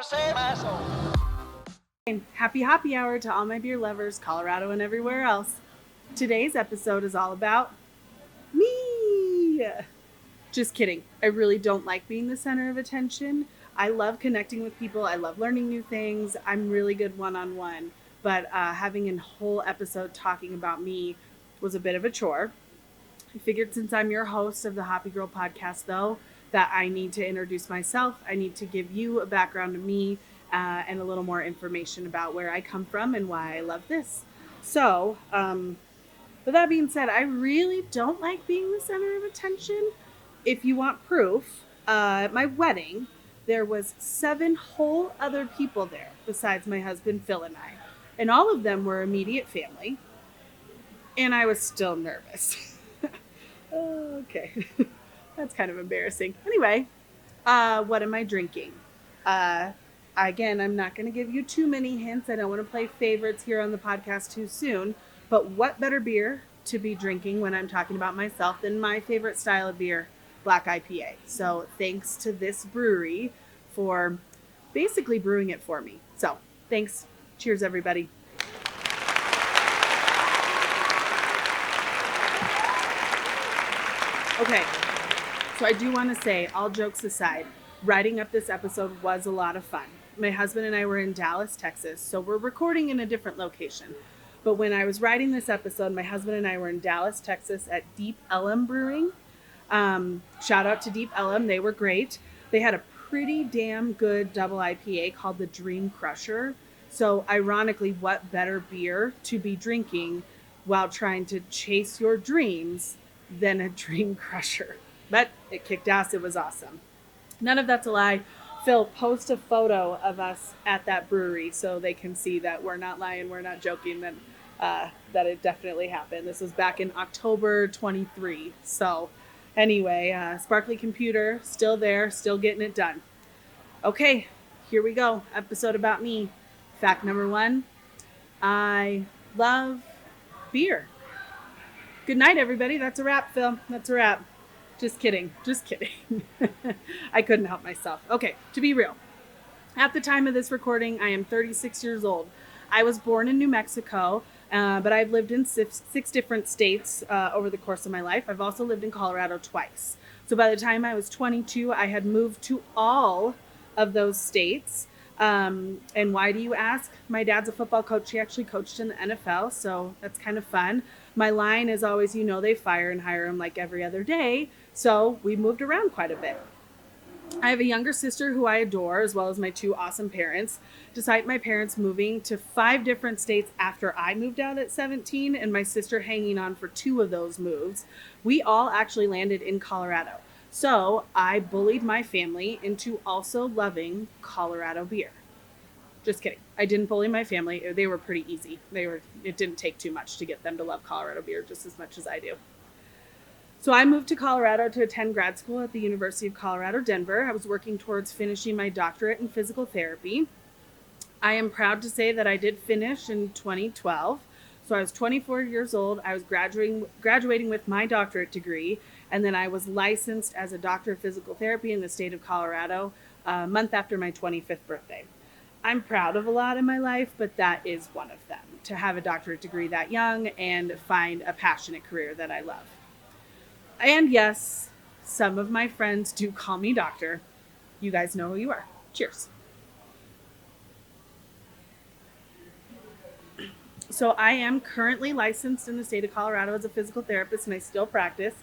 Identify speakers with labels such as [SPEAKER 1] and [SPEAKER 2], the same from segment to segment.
[SPEAKER 1] same asshole.
[SPEAKER 2] Happy Hoppy Hour to all my beer lovers, Colorado and everywhere else. Today's episode is all about me. Just kidding. I really don't like being the center of attention. I love connecting with people. I love learning new things. I'm really good one-on-one. But having a whole episode talking about me was a bit of a chore. I figured since I'm your host of the Hoppy Girl Podcast, though, that I need to introduce myself. I need to give you a background of me and a little more information about where I come from and why I love this. So, with that being said, I really don't like being the center of attention. If you want proof, at my wedding, there was 7 whole other people there besides my husband, Phil, and I. And all of them were immediate family. And I was still nervous. Okay. That's kind of embarrassing. Anyway, what am I drinking? Again, I'm not going to give you too many hints. I don't want to play favorites here on the podcast too soon. But what better beer to be drinking when I'm talking about myself than my favorite style of beer, Black IPA. So thanks to this brewery for basically brewing it for me. So thanks. Cheers, everybody. Okay, so I do want to say, all jokes aside, writing up this episode was a lot of fun. My husband and I were in Dallas, Texas, so we're recording in a different location. But when I was writing this episode, my husband and I were in Dallas, Texas at Deep Ellum Brewing. Shout out to Deep Ellum, they were great. They had a pretty damn good double IPA called the Dream Crusher. So ironically, what better beer to be drinking while trying to chase your dreams than a Dream Crusher? But it kicked ass. It was awesome. None of that's a lie. Phil, post a photo of us at that brewery so they can see that we're not lying, we're not joking, that it definitely happened. This was back in October 23. So anyway, Sparkly Computer, still there, still getting it done. Okay, here we go. Episode about me. Fact number 1, I love beer. Good night, everybody. That's a wrap, Phil. That's a wrap. Just kidding. Just kidding. I couldn't help myself. Okay, to be real. At the time of this recording, I am 36 years old. I was born in New Mexico, but I've lived in 6 different states over the course of my life. I've also lived in Colorado twice. So by the time I was 22, I had moved to all of those states. And why do you ask? My dad's a football coach. He actually coached in the NFL, so that's kind of fun. My line is always, they fire and hire him like every other day. So we moved around quite a bit. I have a younger sister who I adore, as well as my 2 awesome parents. Despite my parents moving to 5 different states after I moved out at 17 and my sister hanging on for 2 of those moves, we all actually landed in Colorado. So I bullied my family into also loving Colorado beer. Just kidding. I didn't bully my family. They were pretty easy. It didn't take too much to get them to love Colorado beer just as much as I do. So I moved to Colorado to attend grad school at the University of Colorado, Denver. I was working towards finishing my doctorate in physical therapy. I am proud to say that I did finish in 2012. So I was 24 years old. I was graduating with my doctorate degree, and then I was licensed as a doctor of physical therapy in the state of Colorado a month after my 25th birthday. I'm proud of a lot in my life, but that is one of them, to have a doctorate degree that young and find a passionate career that I love. And yes, some of my friends do call me doctor. You guys know who you are. Cheers. So I am currently licensed in the state of Colorado as a physical therapist, and I still practice.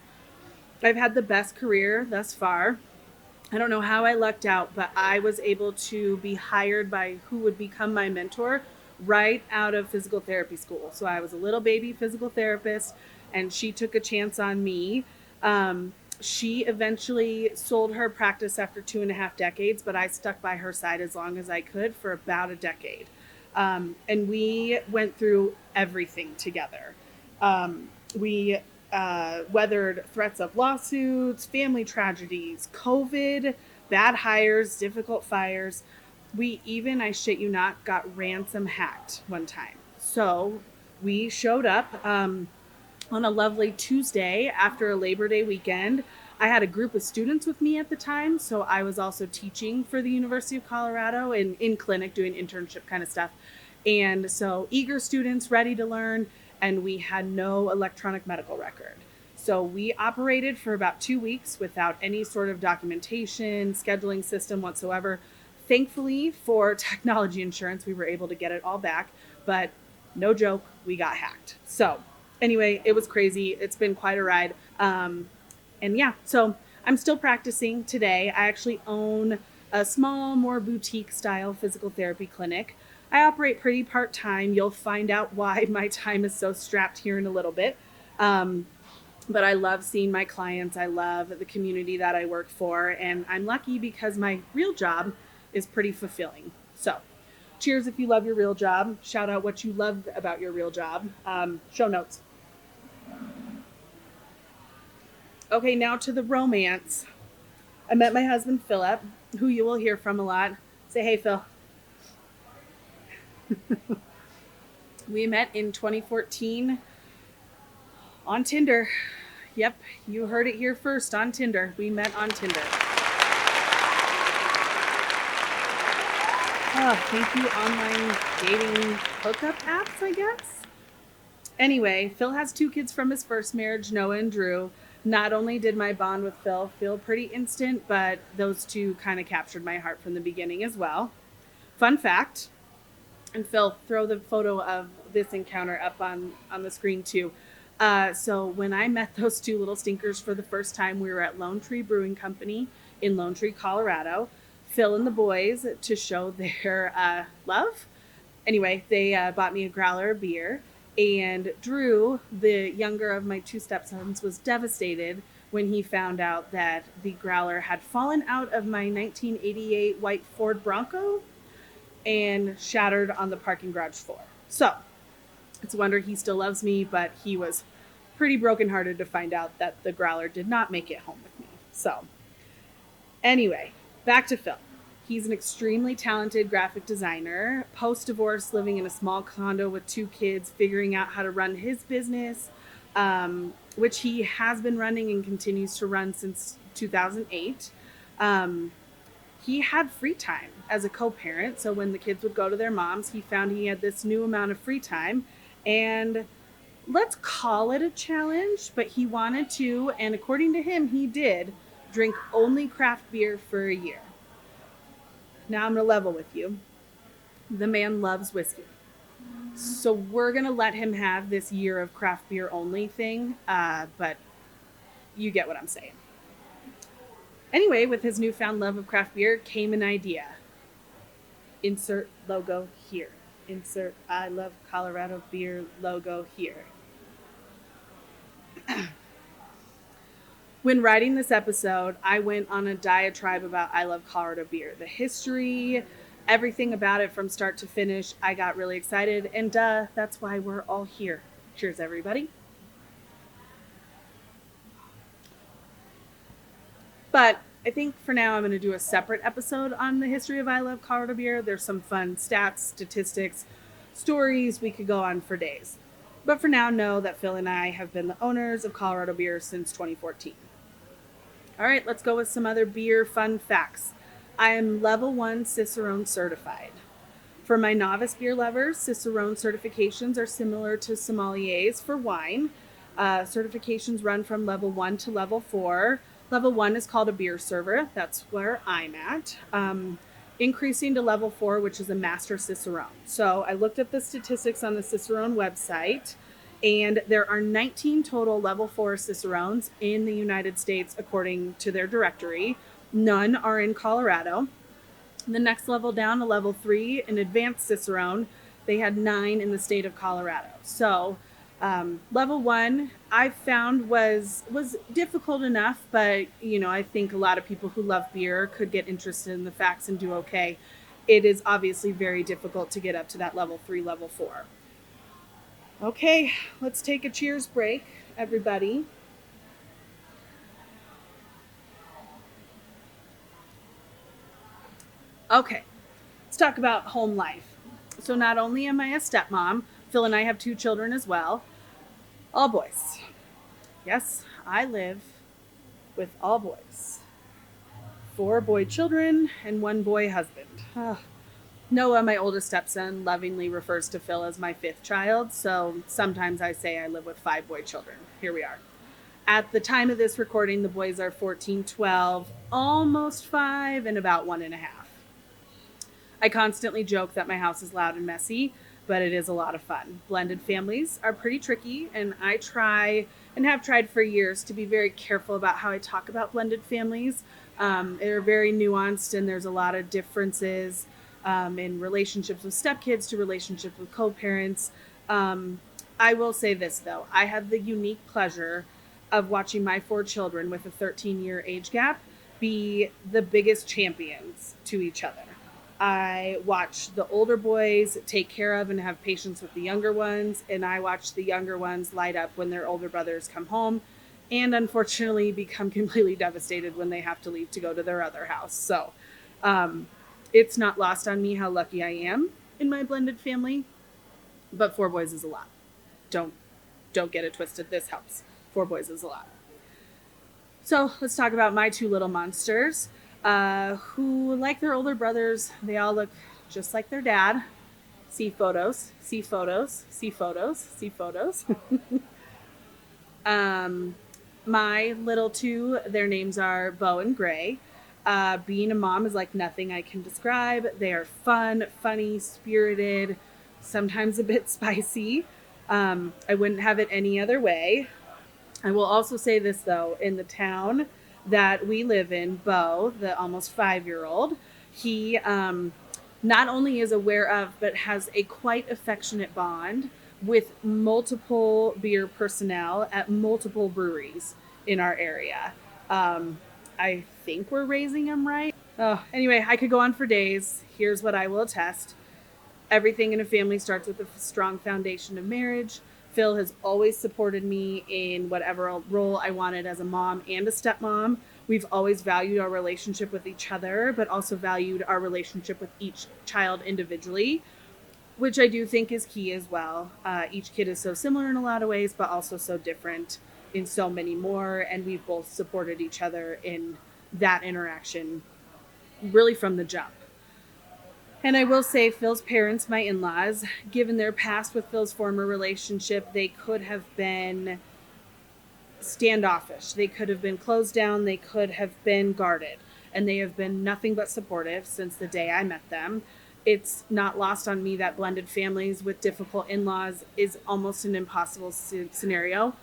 [SPEAKER 2] I've had the best career thus far. I don't know how I lucked out, but I was able to be hired by who would become my mentor right out of physical therapy school. So I was a little baby physical therapist, and she took a chance on me. She eventually sold her practice after 2.5 decades, but I stuck by her side as long as I could for about a decade. And we went through everything together. We weathered threats of lawsuits, family tragedies, COVID, bad hires, difficult fires. We even, I shit you not, got ransom hacked one time. So we showed up on a lovely Tuesday after a Labor Day weekend. I had a group of students with me at the time, so I was also teaching for the University of Colorado and in clinic doing internship kind of stuff. And so eager students ready to learn, and we had no electronic medical record. So we operated for about 2 weeks without any sort of documentation, scheduling system whatsoever. Thankfully, for technology insurance, we were able to get it all back, but no joke, we got hacked. So anyway, it was crazy. It's been quite a ride. And yeah, so I'm still practicing today. I actually own a small, more boutique style physical therapy clinic. I operate pretty part-time. You'll find out why my time is so strapped here in a little bit. But I love seeing my clients. I love the community that I work for. And I'm lucky because my real job is pretty fulfilling. So cheers if you love your real job. Shout out what you love about your real job. Show notes. Okay, now to the romance. I met my husband, Philip, who you will hear from a lot. Say, hey, Phil. We met in 2014 on Tinder. Yep, you heard it here first, on Tinder. We met on Tinder. Oh, thank you, online dating hookup apps, I guess. Anyway, Phil has 2 kids from his first marriage, Noah and Drew. Not only did my bond with Phil feel pretty instant, but those 2 kind of captured my heart from the beginning as well. Fun fact, and Phil, throw the photo of this encounter up on the screen too. So when I met those 2 little stinkers for the first time, we were at Lone Tree Brewing Company in Lone Tree, Colorado. Phil and the boys, to show their love. Anyway, they bought me a growler of beer. And Drew, the younger of my 2 stepsons, was devastated when he found out that the growler had fallen out of my 1988 white Ford Bronco and shattered on the parking garage floor. So it's a wonder he still loves me, but he was pretty brokenhearted to find out that the growler did not make it home with me. So anyway, back to Phil. He's an extremely talented graphic designer, post-divorce, living in a small condo with 2 kids, figuring out how to run his business, which he has been running and continues to run since 2008. He had free time as a co-parent, so when the kids would go to their moms, he found he had this new amount of free time, and let's call it a challenge, but he wanted to, and according to him, he did, drink only craft beer for a year. Now I'm going to level with you. The man loves whiskey. So we're going to let him have this year of craft beer only thing, but you get what I'm saying. Anyway, with his newfound love of craft beer came an idea. Insert logo here. Insert I love Colorado beer logo here. When writing this episode, I went on a diatribe about I love Colorado beer. The history, everything about it from start to finish. I got really excited, and that's why we're all here. Cheers, everybody. But I think for now I'm going to do a separate episode on the history of I love Colorado beer. There's some fun stats, statistics, stories. We could go on for days. But for now, know that Phil and I have been the owners of Colorado beer since 2014. All right, let's go with some other beer fun facts. I am level 1 Cicerone certified. For my novice beer lovers, Cicerone certifications are similar to sommeliers for wine. Certifications run from level 1 to level 4. Level 1 is called a beer server. That's where I'm at. Increasing to level 4, which is a master Cicerone. So I looked up the statistics on the Cicerone website, and there are 19 total level 4 Cicerones in the United States according to their directory. None are in Colorado. The next level down, a level 3, an advanced Cicerone, they had 9 in the state of Colorado. So level 1 I found was difficult enough, but I think a lot of people who love beer could get interested in the facts and do okay. It is obviously very difficult to get up to that level 3, level 4. Okay, let's take a cheers break, everybody. Okay, let's talk about home life. So not only am I a stepmom, Phil and I have 2 children as well, all boys. Yes, I live with all boys. 4 boy children and 1 boy husband. Noah, my oldest stepson, lovingly refers to Phil as my 5th child, so sometimes I say I live with 5 boy children. Here we are. At the time of this recording, the boys are 14, 12, almost 5, and about 1.5. I constantly joke that my house is loud and messy, but it is a lot of fun. Blended families are pretty tricky, and I try and have tried for years to be very careful about how I talk about blended families. They're very nuanced, and there's a lot of differences in relationships with stepkids to relationships with co-parents. I will say this, though. I have the unique pleasure of watching my 4 children with a 13-year age gap be the biggest champions to each other. I watch the older boys take care of and have patience with the younger ones, and I watch the younger ones light up when their older brothers come home and unfortunately become completely devastated when they have to leave to go to their other house. So it's not lost on me how lucky I am in my blended family, but 4 boys is a lot. Don't get it twisted. This helps. 4 boys is a lot. So let's talk about my 2 little monsters. Who, like their older brothers, they all look just like their dad. See photos, see photos, see photos, see photos. My little 2, their names are Bo and Gray. Being a mom is like nothing I can describe. They are fun, funny, spirited, sometimes a bit spicy. I wouldn't have it any other way. I will also say this, though, in the town that we live in, Bo, the almost 5-year-old, he not only is aware of, but has a quite affectionate bond with multiple beer personnel at multiple breweries in our area. I think we're raising him right. Anyway, I could go on for days. Here's what I will attest. Everything in a family starts with a strong foundation of marriage. Phil has always supported me in whatever role I wanted as a mom and a stepmom. We've always valued our relationship with each other, but also valued our relationship with each child individually, which I do think is key as well. Each kid is so similar in a lot of ways, but also so different in so many more. And we've both supported each other in that interaction really from the jump. And I will say Phil's parents, my in-laws, given their past with Phil's former relationship, they could have been standoffish. They could have been closed down. They could have been guarded. And they have been nothing but supportive since the day I met them. It's not lost on me that blended families with difficult in-laws is almost an impossible scenario.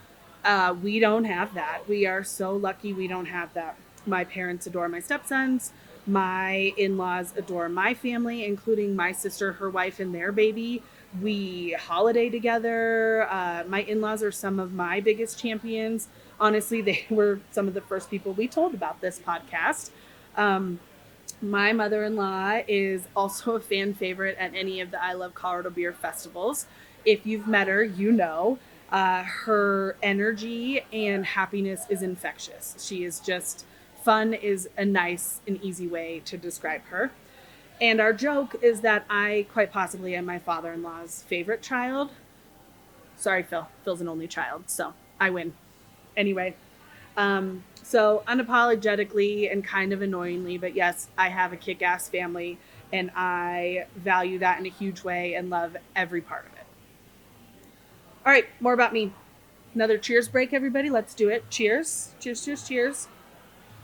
[SPEAKER 2] We don't have that. We are so lucky we don't have that. My parents adore my stepsons. My in-laws adore my family, including my sister, her wife, and their baby. We holiday together. My in-laws are some of my biggest champions. Honestly, they were some of the first people we told about this podcast. My mother-in-law is also a fan favorite at any of the I Love Colorado Beer festivals. If you've met her, you know. Her energy and happiness is infectious. She is just... Fun is a nice and easy way to describe her. And our joke is that I quite possibly am my father-in-law's favorite child. Sorry, Phil. Phil's an only child, so I win. Anyway, so unapologetically and kind of annoyingly, but yes, I have a kick-ass family, and I value that in a huge way and love every part of it. All right, more about me. Another cheers break, everybody. Let's do it. Cheers. Cheers, cheers, cheers.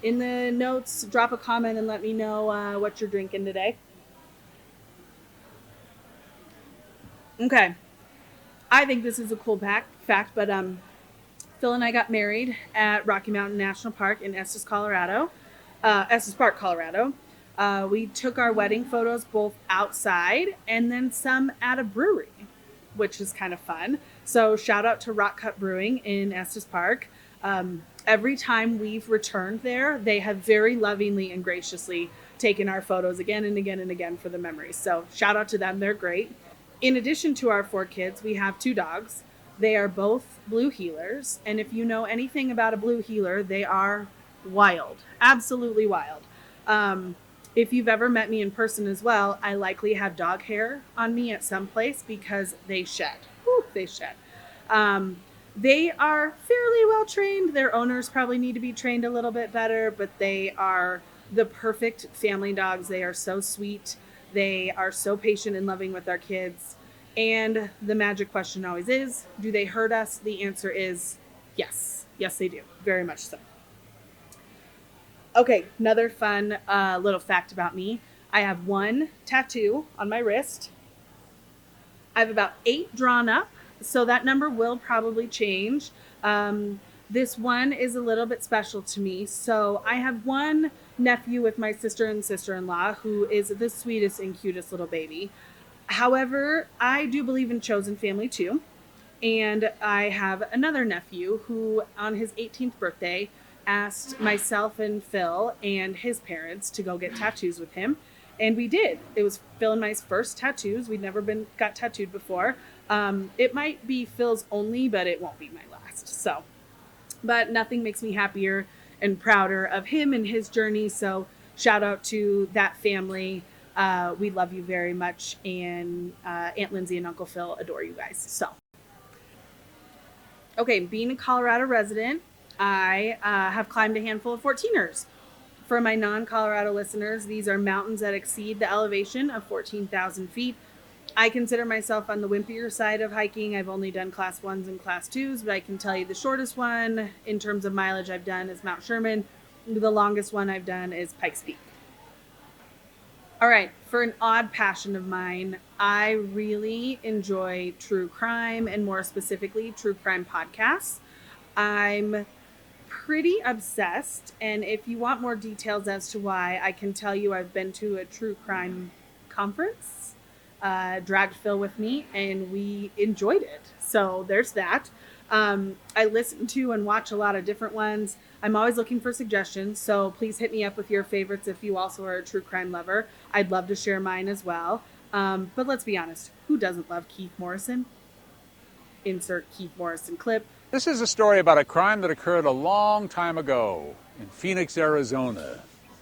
[SPEAKER 2] In the notes, drop a comment and let me know what you're drinking today. Okay. I think this is a cool fact, but Phil and I got married at Rocky Mountain National Park in Estes, Colorado. Estes Park, Colorado. We took our wedding photos both outside and then some at a brewery, which is kind of fun. So shout out to Rock Cut Brewing in Estes Park. Every time we've returned there, they have very lovingly and graciously taken our photos again and again and again for the memories. So shout out to them. They're great. In addition to our 4 kids, we have 2 dogs. They are both blue heelers. And if you know anything about a blue heeler, they are wild, absolutely wild. If you've ever met me in person as well, I likely have dog hair on me at some place because they shed. Whew, they shed. They are fairly well trained. Their owners probably need to be trained a little bit better, but they are the perfect family dogs. They are so sweet. They are so patient and loving with our kids. And the magic question always is, do they hurt us? The answer is yes. Yes, they do. Very much so. Okay, another fun little fact about me. I have one tattoo on my wrist. I have about 8 drawn up, so that number will probably change. This one is a little bit special to me. So I have one nephew with my sister and sister-in-law who is the sweetest and cutest little baby. However, I do believe in chosen family too. And I have another nephew who, on his 18th birthday, asked myself and Phil and his parents to go get tattoos with him. And we did. It was Phil and my first tattoos. We'd never got tattooed before. It might be Phil's only, but it won't be my last. So, but nothing makes me happier and prouder of him and his journey. So shout out to that family. We love you very much. And Aunt Lindsey and Uncle Phil adore you guys. So, okay, being a Colorado resident, I have climbed a handful of 14ers. For my non-Colorado listeners, these are mountains that exceed the elevation of 14,000 feet. I consider myself on the wimpier side of hiking. I've only done class 1s and class 2s, but I can tell you the shortest one in terms of mileage I've done is Mount Sherman. The longest one I've done is Pikes Peak. All right, for an odd passion of mine, I really enjoy true crime and more specifically true crime podcasts. I'm pretty obsessed, and if you want more details as to why, I can tell you I've been to a true crime conference, dragged Phil with me, and we enjoyed it. So there's that. I listen to and watch a lot of different ones. I'm always looking for suggestions, so please hit me up with your favorites if you also are a true crime lover. I'd love to share mine as well. But let's be honest, who doesn't love Keith Morrison? Insert Keith Morrison clip.
[SPEAKER 1] This is a story about a crime that occurred a long time ago in Phoenix, Arizona.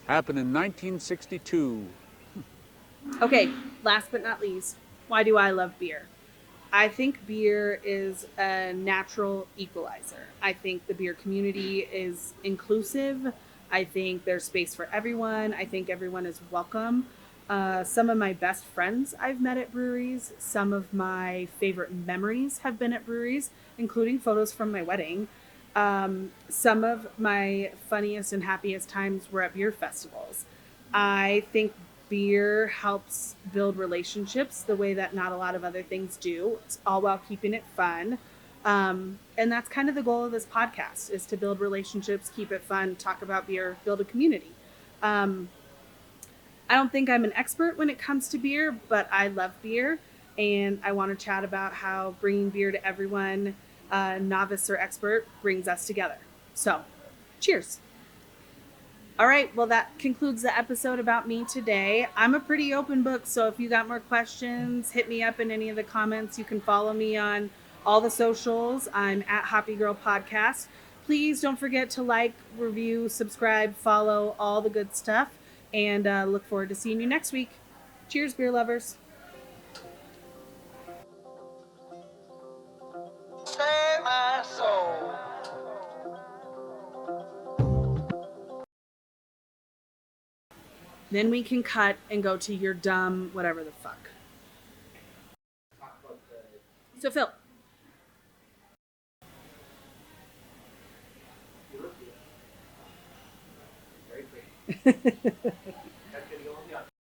[SPEAKER 1] Happened in 1962.
[SPEAKER 2] Okay, last but not least, why do I love beer? I think beer is a natural equalizer. I think the beer community is inclusive. I think there's space for everyone. I think everyone is welcome. Some of my best friends I've met at breweries. Some of my favorite memories have been at breweries, including photos from my wedding. Some of my funniest and happiest times were at beer festivals. I think beer helps build relationships the way that not a lot of other things do, all while keeping it fun. And that's kind of the goal of this podcast, is to build relationships, keep it fun, talk about beer, build a community. I don't think I'm an expert when it comes to beer, but I love beer, and I want to chat about how bringing beer to everyone, novice or expert, brings us together. So, cheers. All right, well, that concludes the episode about me today. I'm a pretty open book, so if you got more questions, hit me up in any of the comments. You can follow me on all the socials. I'm at Hoppy Girl Podcast. Please don't forget to like, review, subscribe, follow, all the good stuff. And look forward to seeing you next week. Cheers, beer lovers.
[SPEAKER 3] Save my soul.
[SPEAKER 2] Then we can cut and go to your dumb whatever the fuck. So, Phil. Very pretty.